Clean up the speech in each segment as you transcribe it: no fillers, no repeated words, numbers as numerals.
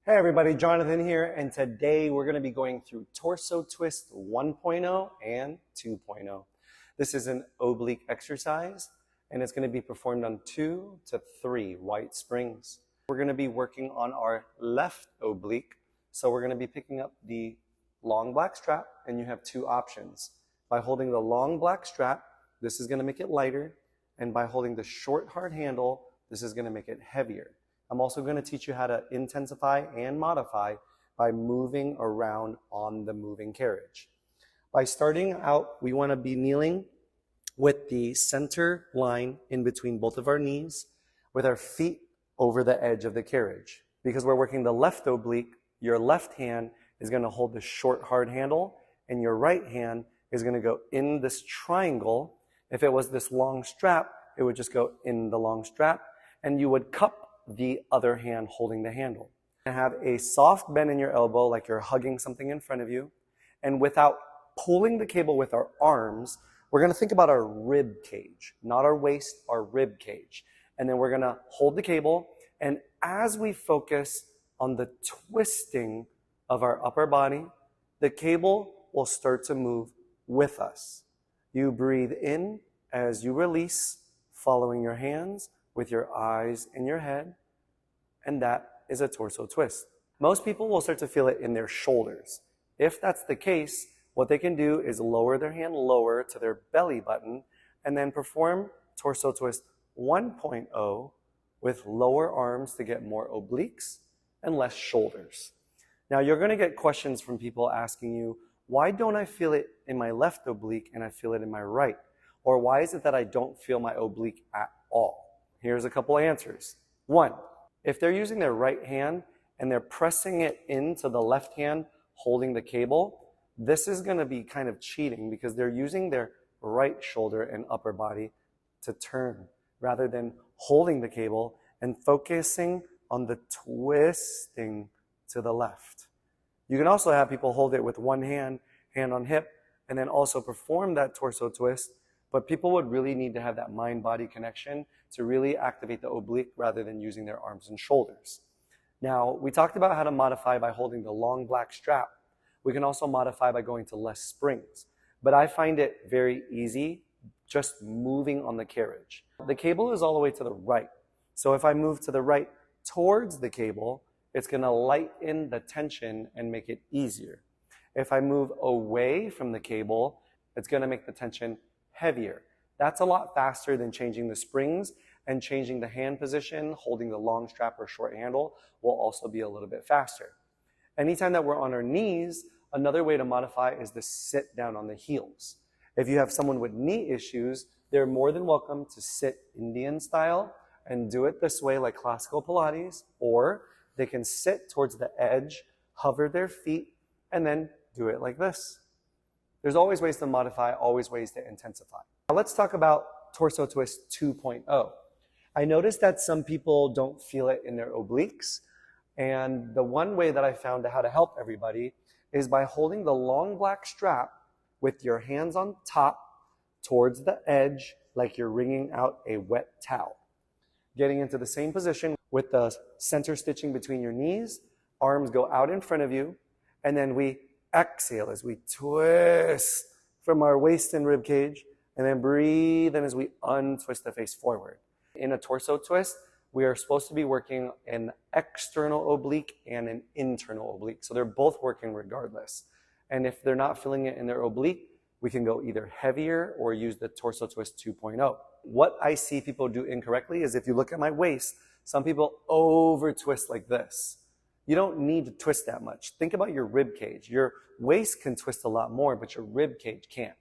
Hey everybody, Jonathan here, and today we're going to be going through Torso Twist 1.0 and 2.0. This is an oblique exercise, and it's going to be performed on 2 to 3 white springs. We're going to be working on our left oblique, so we're going to be picking up the long black strap, and you have two options. By holding the long black strap, this is going to make it lighter, and by holding the short hard handle, this is going to make it heavier. I'm also going to teach you how to intensify and modify by moving around on the moving carriage. By starting out, we want to be kneeling with the center line in between both of our knees, with our feet over the edge of the carriage. Because we're working the left oblique, your left hand is going to hold the short hard handle, and your right hand is going to go in this triangle. If it was this long strap, it would just go in the long strap, and you would cup the other hand holding the handle. And have a soft bend in your elbow like you're hugging something in front of you. And without pulling the cable with our arms, we're going to think about our rib cage, not our waist, our rib cage. And then we're going to hold the cable. And as we focus on the twisting of our upper body, the cable will start to move with us. You breathe in as you release, following your hands with your eyes in your head, and that is a torso twist. Most people will start to feel it in their shoulders. If that's the case, what they can do is lower their hand lower to their belly button and then perform torso twist 1.0 with lower arms to get more obliques and less shoulders. Now you're going to get questions from people asking you, why don't I feel it in my left oblique and I feel it in my right? Or why is it that I don't feel my oblique at all? Here's a couple answers. One, if they're using their right hand and they're pressing it into the left hand holding the cable, this is going to be kind of cheating because they're using their right shoulder and upper body to turn rather than holding the cable and focusing on the twisting to the left. You can also have people hold it with one hand, hand on hip, and then also perform that torso twist. But people would really need to have that mind-body connection to really activate the oblique rather than using their arms and shoulders. Now, we talked about how to modify by holding the long black strap. We can also modify by going to less springs. But I find it very easy just moving on the carriage. The cable is all the way to the right. So if I move to the right towards the cable, it's going to lighten the tension and make it easier. If I move away from the cable, it's going to make the tension heavier. That's a lot faster than changing the springs, and changing the hand position, holding the long strap or short handle will also be a little bit faster. Anytime that we're on our knees, another way to modify is to sit down on the heels. If you have someone with knee issues, they're more than welcome to sit Indian style and do it this way like classical Pilates, or they can sit towards the edge, hover their feet, and then do it like this. There's always ways to modify, always ways to intensify. Now let's talk about Torso Twist 2.0. I noticed that some people don't feel it in their obliques, and the one way that I found how to help everybody is by holding the long black strap with your hands on top towards the edge like you're wringing out a wet towel. Getting into the same position with the center stitching between your knees, arms go out in front of you, and then we exhale as we twist from our waist and rib cage, and then breathe in as we untwist the face forward. In a torso twist, we are supposed to be working an external oblique and an internal oblique. So they're both working regardless. And if they're not feeling it in their oblique, we can go either heavier or use the Torso Twist 2.0. What I see people do incorrectly is if you look at my waist, some people over twist like this. You don't need to twist that much. Think about your rib cage. Your waist can twist a lot more, but your rib cage can't.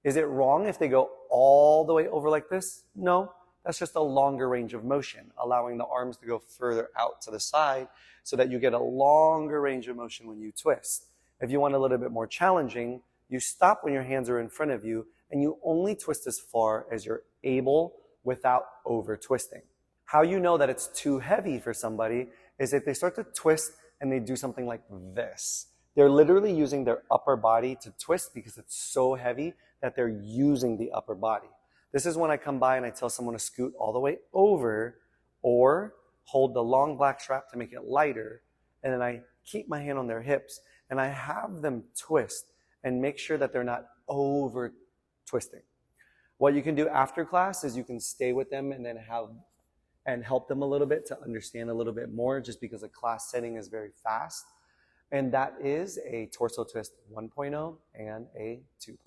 Is it wrong if they go all the way over like this? No, that's just a longer range of motion, allowing the arms to go further out to the side so that you get a longer range of motion when you twist. If you want a little bit more challenging, you stop when your hands are in front of you and you only twist as far as you're able without over twisting. How you know that it's too heavy for somebody is if they start to twist and they do something like this. They're literally using their upper body to twist because it's so heavy that they're using the upper body. This is when I come by and I tell someone to scoot all the way over or hold the long black strap to make it lighter and then I keep my hand on their hips, and I have them twist and make sure that they're not over twisting. What you can do after class is you can stay with them and then help them a little bit to understand a little bit more, just because a class setting is very fast. And that is a torso twist 1.0 and a 2.0.